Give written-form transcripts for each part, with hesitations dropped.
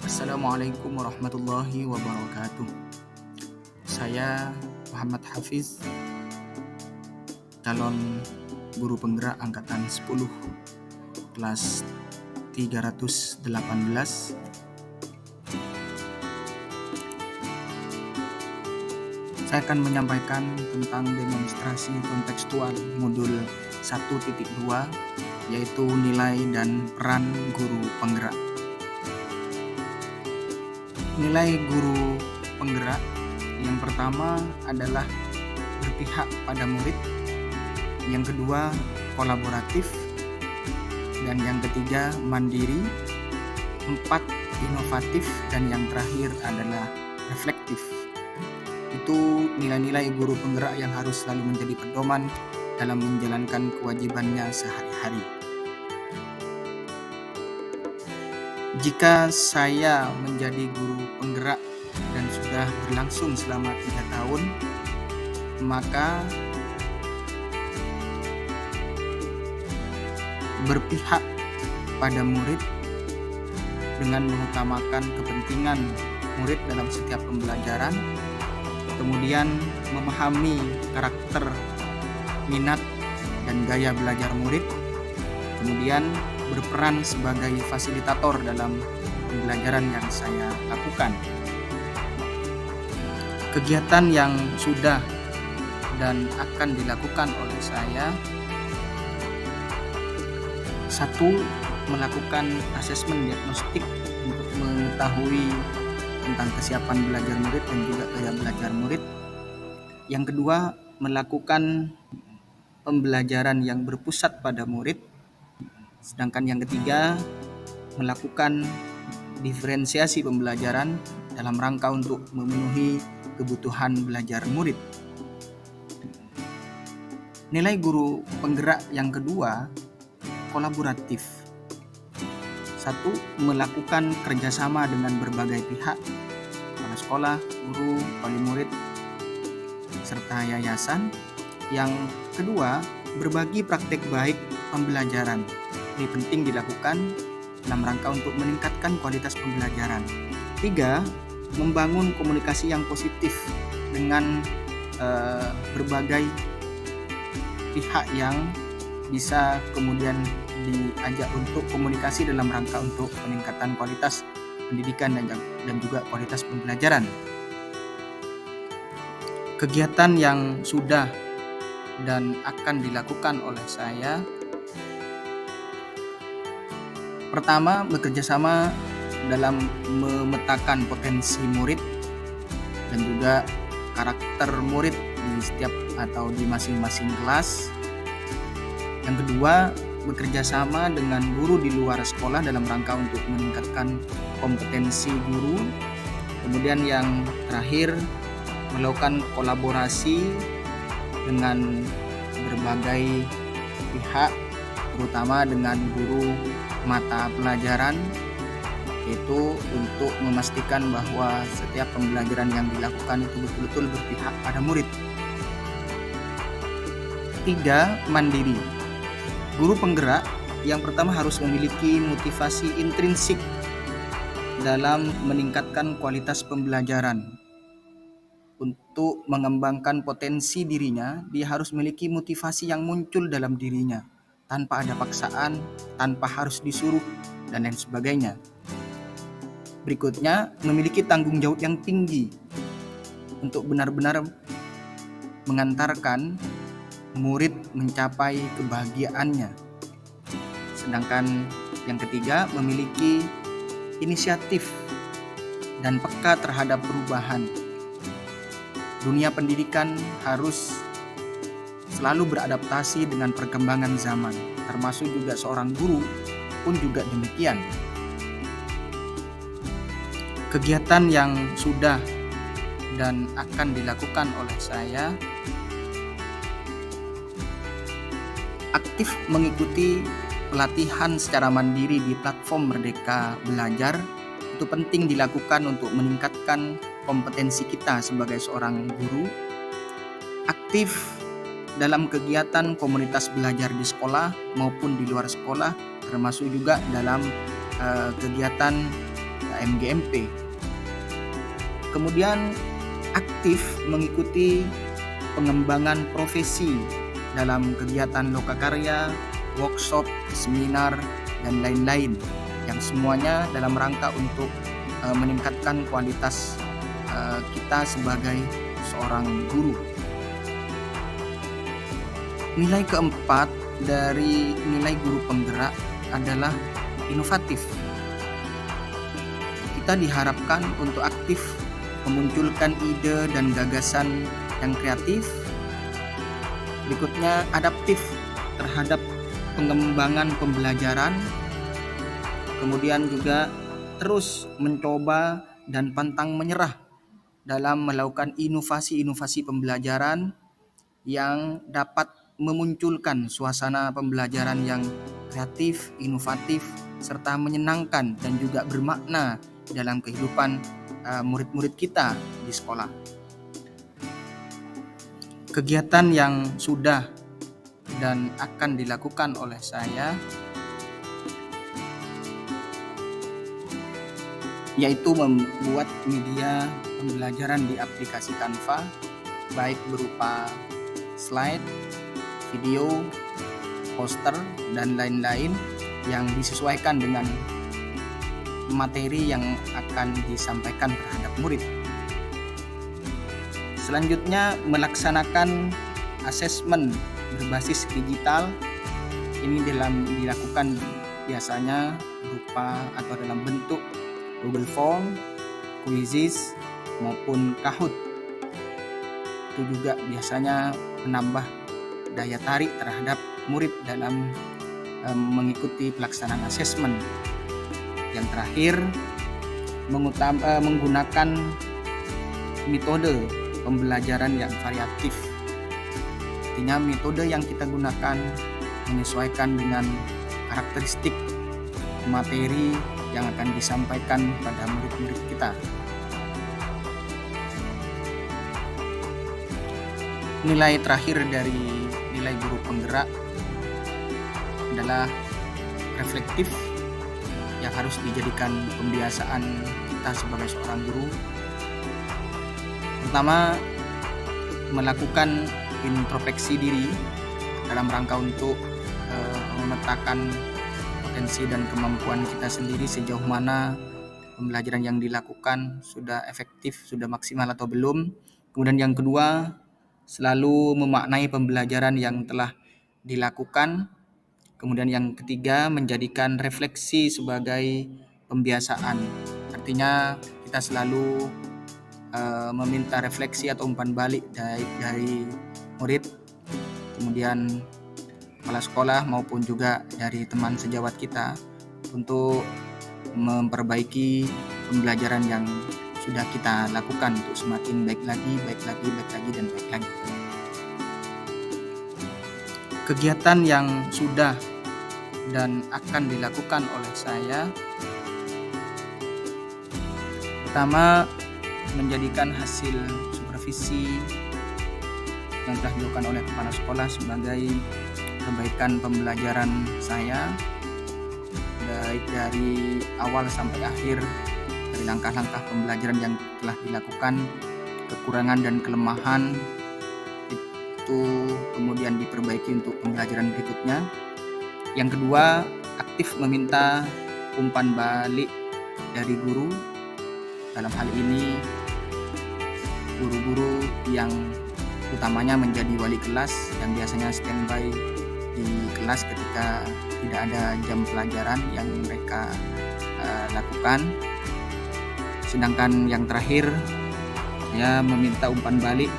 Assalamualaikum warahmatullahi wabarakatuh. Saya Muhammad Hafiz, calon guru penggerak angkatan 10 kelas 318. Saya akan menyampaikan tentang demonstrasi kontekstual modul 1.2, yaitu nilai dan peran guru penggerak. Nilai guru penggerak yang pertama adalah berpihak pada murid, yang kedua kolaboratif, dan yang ketiga mandiri, empat inovatif, dan yang terakhir adalah reflektif. Itu nilai-nilai guru penggerak yang harus selalu menjadi pedoman dalam menjalankan kewajibannya sehari-hari. Jika saya menjadi guru penggerak dan sudah berlangsung selama 3 tahun, maka berpihak pada murid dengan mengutamakan kepentingan murid dalam setiap pembelajaran, kemudian memahami karakter, minat, dan gaya belajar murid, kemudian berperan sebagai fasilitator dalam pembelajaran yang saya lakukan. Kegiatan yang sudah dan akan dilakukan oleh saya: 1. Melakukan asesmen diagnostik untuk mengetahui tentang kesiapan belajar murid dan juga gaya belajar murid. Yang kedua, melakukan pembelajaran yang berpusat pada murid. Sedangkan yang ketiga, melakukan diferensiasi pembelajaran dalam rangka untuk memenuhi kebutuhan belajar murid. Nilai guru penggerak yang kedua, kolaboratif. 1. Melakukan kerjasama dengan berbagai pihak, kepala sekolah, guru, wali murid, serta yayasan. Yang kedua, berbagi praktek baik pembelajaran. Ini penting dilakukan dalam rangka untuk meningkatkan kualitas pembelajaran. 3. Membangun komunikasi yang positif dengan berbagai pihak yang bisa kemudian diajak untuk komunikasi dalam rangka untuk peningkatan kualitas pendidikan dan juga kualitas pembelajaran. Kegiatan yang sudah dan akan dilakukan oleh saya: pertama, bekerjasama dalam memetakan potensi murid dan juga karakter murid di setiap atau di masing-masing kelas. Yang kedua, bekerja sama dengan guru di luar sekolah dalam rangka untuk meningkatkan kompetensi guru. Kemudian yang terakhir, melakukan kolaborasi dengan berbagai pihak, terutama dengan guru mata pelajaran, yaitu untuk memastikan bahwa setiap pembelajaran yang dilakukan itu betul-betul berpihak pada murid. 3. Mandiri. Guru penggerak yang pertama harus memiliki motivasi intrinsik dalam meningkatkan kualitas pembelajaran. Untuk mengembangkan potensi dirinya, dia harus memiliki motivasi yang muncul dalam dirinya, tanpa ada paksaan, tanpa harus disuruh, dan lain sebagainya. Berikutnya, memiliki tanggung jawab yang tinggi untuk benar-benar mengantarkan murid mencapai kebahagiaannya. Sedangkan yang ketiga, memiliki inisiatif dan peka terhadap perubahan. Dunia pendidikan harus selalu beradaptasi dengan perkembangan zaman, termasuk juga seorang guru pun juga demikian. Kegiatan yang sudah dan akan dilakukan oleh saya: aktif mengikuti pelatihan secara mandiri di platform Merdeka Belajar. Itu penting dilakukan untuk meningkatkan kompetensi kita sebagai seorang guru. Aktif dalam kegiatan komunitas belajar di sekolah maupun di luar sekolah, termasuk juga dalam kegiatan KMGMP. Kemudian aktif mengikuti pengembangan profesi dalam kegiatan lokakarya, workshop, seminar, dan lain-lain, yang semuanya dalam rangka untuk meningkatkan kualitas kita sebagai seorang guru. Nilai keempat dari nilai guru penggerak adalah inovatif. Kita diharapkan untuk aktif memunculkan ide dan gagasan yang kreatif. Berikutnya, adaptif terhadap pengembangan pembelajaran. Kemudian juga terus mencoba dan pantang menyerah dalam melakukan inovasi-inovasi pembelajaran yang dapat memunculkan suasana pembelajaran yang kreatif, inovatif, serta menyenangkan dan juga bermakna dalam kehidupan murid-murid kita di sekolah. Kegiatan yang sudah dan akan dilakukan oleh saya yaitu membuat media pembelajaran di aplikasi Canva, baik berupa slide, video, poster, dan lain-lain yang disesuaikan dengan materi yang akan disampaikan terhadap murid. Selanjutnya, melaksanakan asesmen berbasis digital. Ini dilakukan biasanya berupa atau dalam bentuk Google Form, quizzes, maupun Kahoot. Itu juga biasanya menambah daya tarik terhadap murid dalam mengikuti pelaksanaan asesmen. Yang terakhir, menggunakan metode pembelajaran yang variatif. Artinya metode yang kita gunakan menyesuaikan dengan karakteristik materi yang akan disampaikan pada murid-murid kita. Nilai terakhir dari nilai guru penggerak adalah reflektif, yang harus dijadikan pembiasaan kita sebagai seorang guru. Pertama, melakukan introspeksi diri dalam rangka untuk memetakan potensi dan kemampuan kita sendiri, sejauh mana pembelajaran yang dilakukan sudah efektif, sudah maksimal atau belum. Kemudian yang kedua, selalu memaknai pembelajaran yang telah dilakukan. Kemudian yang ketiga, menjadikan refleksi sebagai pembiasaan. Artinya kita selalu meminta refleksi atau umpan balik dari murid, kemudian kepala sekolah maupun juga dari teman sejawat kita untuk memperbaiki pembelajaran yang sudah kita lakukan untuk semakin baik lagi, dan baik lagi. Kegiatan yang sudah dan akan dilakukan oleh saya, pertama, menjadikan hasil supervisi yang telah dilakukan oleh kepala sekolah sebagai perbaikan pembelajaran saya, baik dari awal sampai akhir, dari langkah-langkah pembelajaran yang telah dilakukan, kekurangan dan kelemahan itu kemudian diperbaiki untuk pembelajaran berikutnya. Yang kedua, aktif meminta umpan balik dari guru. Dalam hal ini, guru-guru yang utamanya menjadi wali kelas yang biasanya standby di kelas ketika tidak ada jam pelajaran yang mereka lakukan. Sedangkan yang terakhir, saya meminta umpan balik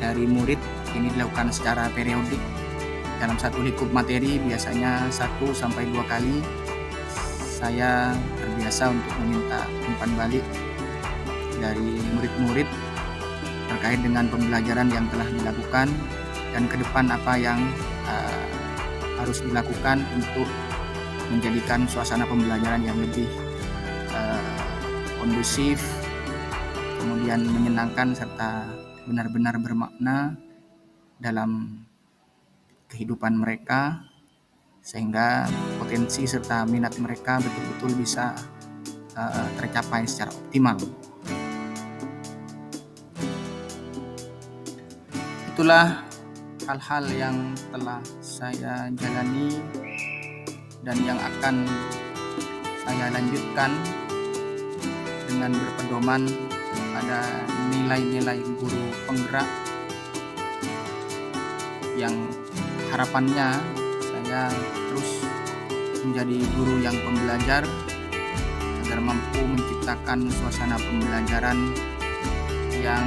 dari murid. Ini dilakukan secara periodik dalam satu lingkup materi, biasanya 1-2 kali saya terbiasa untuk meminta umpan balik dari murid-murid terkait dengan pembelajaran yang telah dilakukan dan ke depan apa yang harus dilakukan untuk menjadikan suasana pembelajaran yang lebih kondusif, kemudian menyenangkan serta benar-benar bermakna dalam kehidupan mereka, sehingga potensi serta minat mereka betul-betul bisa tercapai secara optimal. Itulah hal-hal yang telah saya jalani dan yang akan saya lanjutkan dengan berpedoman pada nilai-nilai guru penggerak yang harapannya saya terus menjadi guru yang pembelajar agar mampu menciptakan suasana pembelajaran yang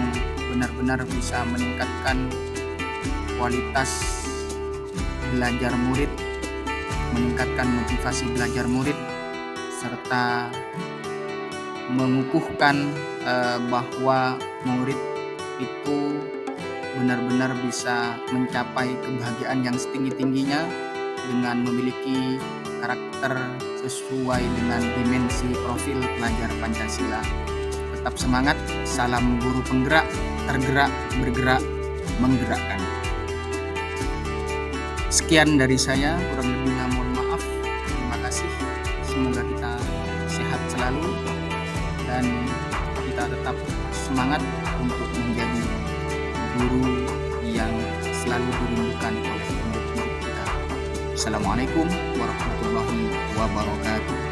benar-benar bisa meningkatkan kualitas belajar murid, meningkatkan motivasi belajar murid, serta mengukuhkan bahwa murid itu benar-benar bisa mencapai kebahagiaan yang setinggi-tingginya dengan memiliki karakter sesuai dengan dimensi profil pelajar Pancasila. Tetap semangat, salam guru penggerak, tergerak, bergerak, menggerakkan. Sekian dari saya, kurang lebihnya mohon maaf. Terima kasih. Semoga kita sehat selalu dan kita tetap semangat untuk menjadi guru yang selalu dirindukan oleh murid-murid kita. Assalamualaikum warahmatullahi wabarakatuh.